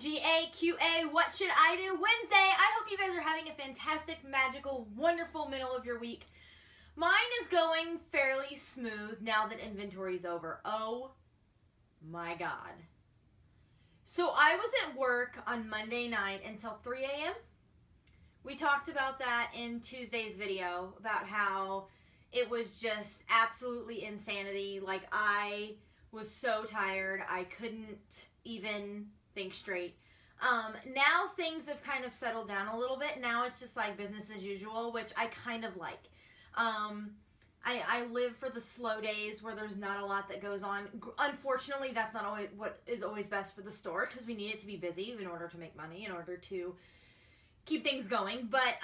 GAQA, What Should I Do Wednesday. I hope you guys are having a fantastic, magical, wonderful middle of your week. Mine is going fairly smooth now that inventory's over. Oh my God. So I was at work on Monday night until 3 a.m. We talked about that in Tuesday's video about how it was just absolutely insanity. Like, I was so tired. I couldn't even think straight. Now things have kind of settled down a little bit. Now it's just like business as usual, which I kind of like. I live for the slow days where there's not a lot that goes on. Unfortunately, that's not always what is always best for the store, because we need it to be busy in order to make money, in order to keep things going. But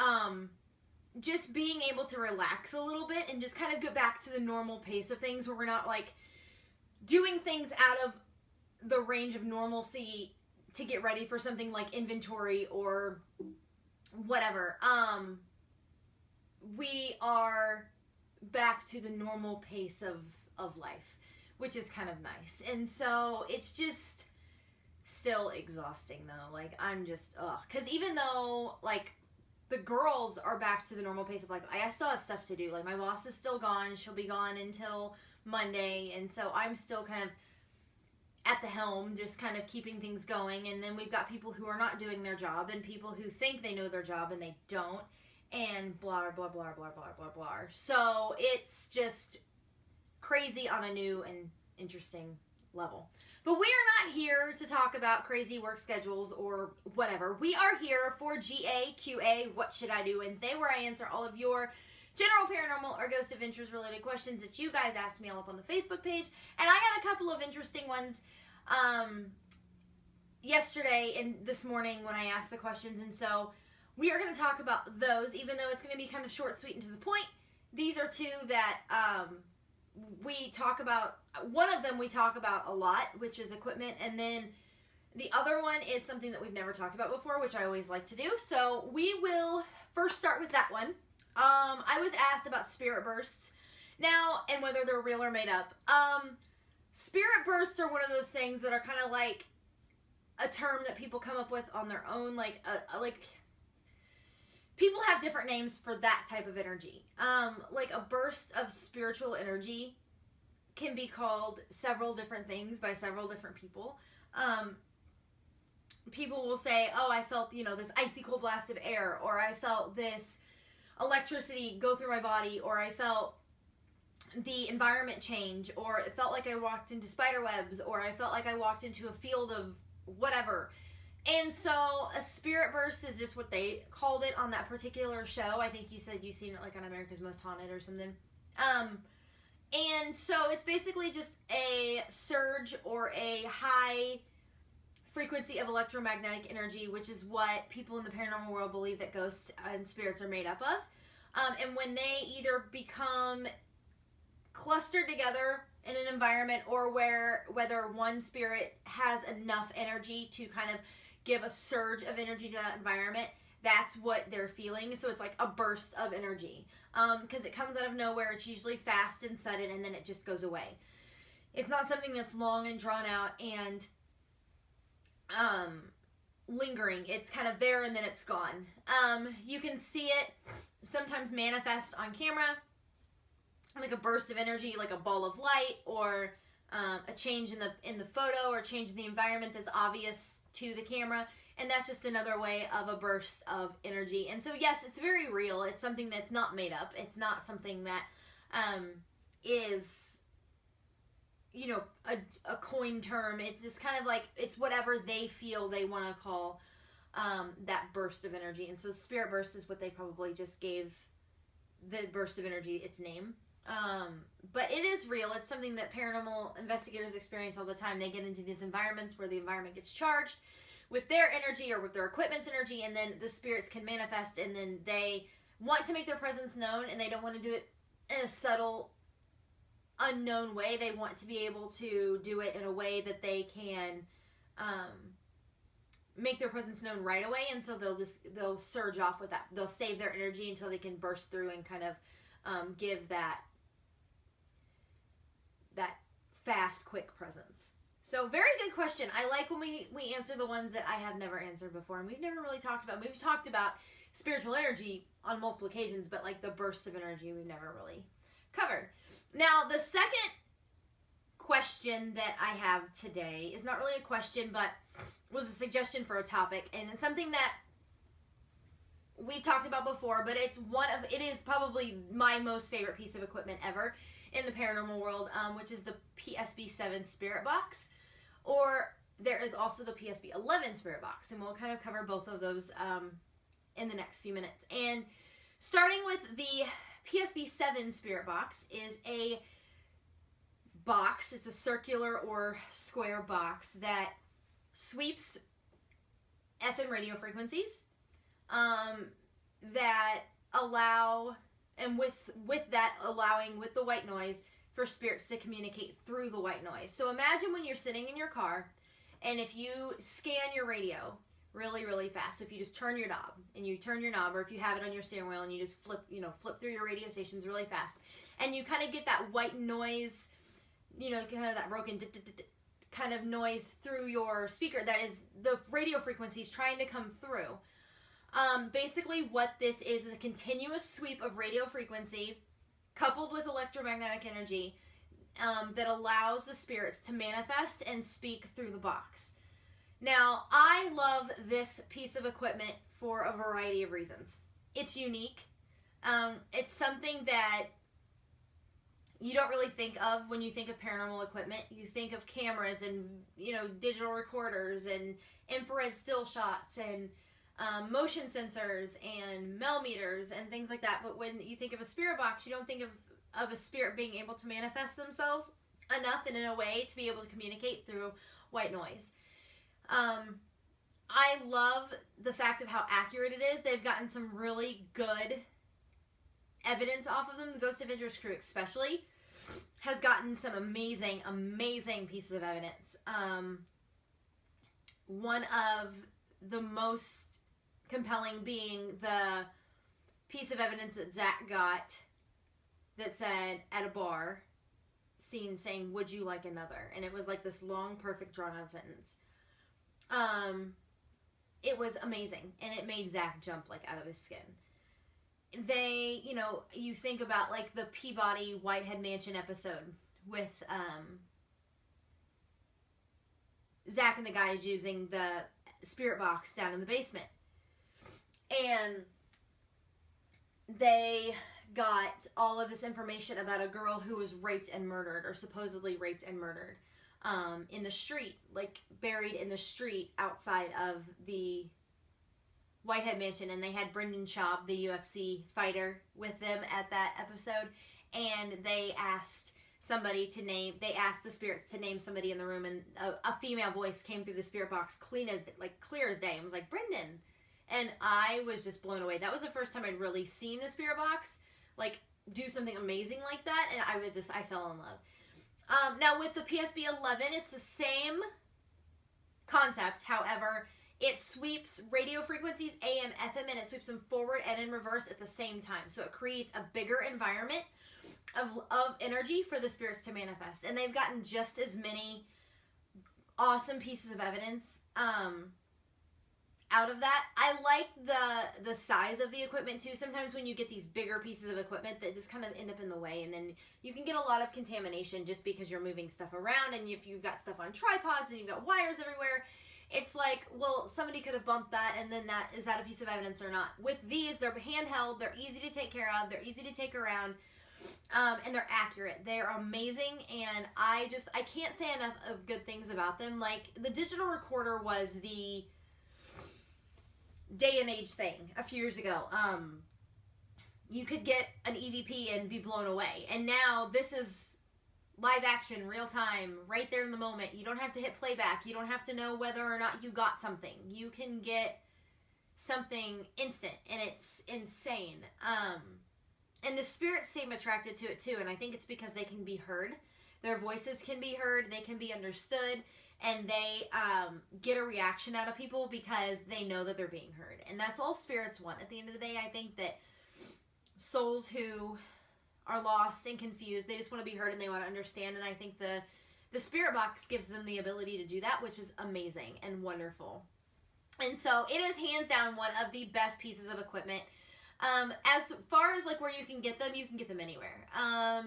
just being able to relax a little bit and just kind of get back to the normal pace of things, where we're not like doing things out of the range of normalcy to get ready for something like inventory or whatever. We are back to the normal pace of life, which is kind of nice. And so it's just still exhausting though. Like, I'm just, because even though like the girls are back to the normal pace of like, I still have stuff to do. Like, my boss is still gone. She'll be gone until Monday. And so I'm still kind of at the helm, just kind of keeping things going. And then we've got people who are not doing their job, and people who think they know their job and they don't, and blah, blah, blah, blah, blah, blah, blah. So it's just crazy on a new and interesting level. But we are not here to talk about crazy work schedules or whatever. We are here for GAQA, What Should I Do Wednesday, where I answer all of your general paranormal or ghost adventures related questions that you guys asked me all up on the Facebook page. And I got a couple of interesting ones yesterday and this morning when I asked the questions. And so we are going to talk about those, even though it's going to be kind of short, sweet, and to the point. These are two that we talk about. One of them we talk about a lot, which is equipment. And then the other one is something that we've never talked about before, which I always like to do. So we will first start with that one. I was asked about spirit bursts now and whether they're real or made up. Spirit bursts are one of those things that are kind of like a term that people come up with on their own. Like people have different names for that type of energy. Like a burst of spiritual energy can be called several different things by several different people. People will say, oh, I felt, this icy cold blast of air, or I felt this electricity go through my body, or I felt the environment change, or it felt like I walked into spider webs, or I felt like I walked into a field of whatever. And so a spirit burst is just what they called it on that particular show. I think you said you've seen it like on America's Most Haunted or something. And so it's basically just a surge or a high frequency of electromagnetic energy, which is what people in the paranormal world believe that ghosts and spirits are made up of. And when they either become clustered together in an environment, or whether one spirit has enough energy to kind of give a surge of energy to that environment, that's what they're feeling. So it's like a burst of energy. Because it comes out of nowhere. It's usually fast and sudden, and then it just goes away. It's not something that's long and drawn out and lingering. It's kind of there and then it's gone. You can see it sometimes manifest on camera, like a burst of energy, like a ball of light, or a change in the photo, or change in the environment that's obvious to the camera. And that's just another way of a burst of energy. And so yes, it's very real. It's something that's not made up. It's not something that is a coin term. It's just kind of like, it's whatever they feel they want to call that burst of energy. And so spirit burst is what they probably just gave the burst of energy its name. But it is real. It's something that paranormal investigators experience all the time. They get into these environments where the environment gets charged with their energy or with their equipment's energy, and then the spirits can manifest, and then they want to make their presence known, and they don't want to do it in a subtle, unknown way. They want to be able to do it in a way that they can make their presence known right away. And so they'll surge off with that. They'll save their energy until they can burst through and kind of give that fast, quick presence. So very good question. I like when we answer the ones that I have never answered before, and we've never really talked about. We've talked about spiritual energy on multiple occasions, but like the bursts of energy we've never really covered. Now, the second question that I have today is not really a question, but was a suggestion for a topic, and it's something that we've talked about before, but it is probably my most favorite piece of equipment ever in the paranormal world, which is the PSB-7 Spirit Box, or there is also the PSB-11 Spirit Box, and we'll kind of cover both of those in the next few minutes. And starting with the PSB-7 Spirit Box is a box. It's a circular or square box that sweeps FM radio frequencies that allow, and with that allowing, with the white noise, for spirits to communicate through the white noise. So imagine when you're sitting in your car, and if you scan your radio really, really fast, so if you just turn your knob, or if you have it on your steering wheel and you just flip through your radio stations really fast, and you kind of get that white noise, kind of that broken kind of noise through your speaker, that is the radio frequencies trying to come through. Basically what this is a continuous sweep of radio frequency coupled with electromagnetic energy that allows the spirits to manifest and speak through the box. Now, I love this piece of equipment for a variety of reasons. It's unique. It's something that you don't really think of when you think of paranormal equipment. You think of cameras and, digital recorders and infrared still shots and motion sensors and millimeters and things like that. But when you think of a spirit box, you don't think of a spirit being able to manifest themselves enough and in a way to be able to communicate through white noise. I love the fact of how accurate it is. They've gotten some really good evidence off of them. The Ghost Avengers crew especially has gotten some amazing, amazing pieces of evidence. One of the most compelling being the piece of evidence that Zach got that said at a bar scene saying, "Would you like another?" And it was like this long, perfect, drawn out sentence. It was amazing, and it made Zach jump like out of his skin. They, you think about like the Peabody Whitehead Mansion episode with Zach and the guys using the spirit box down in the basement. And they got all of this information about a girl who was raped and murdered, or supposedly raped and murdered, in the street, like buried in the street outside of the Whitehead Mansion. And they had Brendan Schaub, the UFC fighter, with them at that episode. And they asked the spirits to name somebody in the room, and a female voice came through the spirit box clear as day, and was like, "Brendan." And I was just blown away. That was the first time I'd really seen the spirit box like do something amazing like that, and I fell in love. Now with the PSB-11, it's the same concept. However, it sweeps radio frequencies, AM, FM, and it sweeps them forward and in reverse at the same time. So it creates a bigger environment of energy for the spirits to manifest. And they've gotten just as many awesome pieces of evidence out of that. I like the size of the equipment too. Sometimes when you get these bigger pieces of equipment that just kind of end up in the way, and then you can get a lot of contamination just because you're moving stuff around, and if you've got stuff on tripods and you've got wires everywhere, it's like, well, somebody could have bumped that, and then is that a piece of evidence or not? With these, they're handheld, they're easy to take care of, they're easy to take around, and they're accurate. They're amazing, and I can't say enough of good things about them. Like, the digital recorder was the day and age thing a few years ago. You could get an EVP and be blown away, and now this is live action, real time, right there in the moment. You don't have to hit playback. You don't have to know whether or not you got something. You can get something instant, and it's insane. And the spirits seem attracted to it too, and I think it's because they can be heard. Their voices can be heard, they can be understood, and they get a reaction out of people because they know that they're being heard. And that's all spirits want. At the end of the day, I think that souls who are lost and confused, they just want to be heard and they want to understand. And I think the the Spirit Box gives them the ability to do that, which is amazing and wonderful. And so it is hands down one of the best pieces of equipment. As far as like where you can get them anywhere.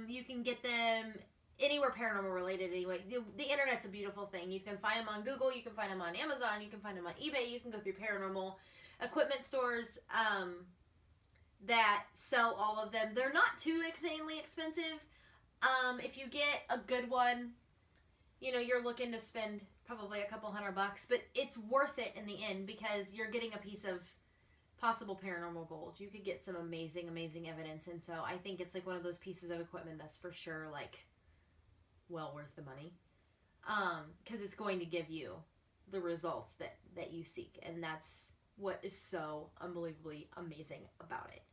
You can get them anywhere paranormal related anyway. The internet's a beautiful thing. You can find them on Google, you can find them on Amazon, you can find them on eBay, you can go through paranormal equipment stores that sell all of them. They're not too insanely expensive. If you get a good one, you know, you're looking to spend probably a couple $100, but it's worth it in the end because you're getting a piece of possible paranormal gold. You could get some amazing, amazing evidence, and so I think it's like one of those pieces of equipment that's for sure like well worth the money, because it's going to give you the results that you seek, and that's what is so unbelievably amazing about it.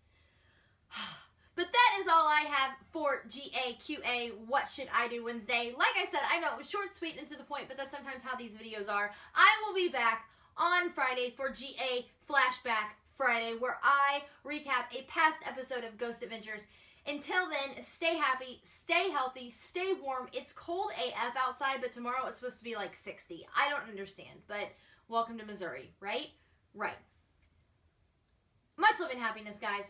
But that is all I have for GAQA What Should I Do Wednesday. Like I said, I know it was short, sweet, and to the point, but that's sometimes how these videos are. I will be back on Friday for GA Flashback Friday, where I recap a past episode of Ghost Adventures. Until then, stay happy, stay healthy, stay warm. It's cold AF outside, but tomorrow it's supposed to be like 60. I don't understand, but welcome to Missouri, right? Right. Much love and happiness, guys.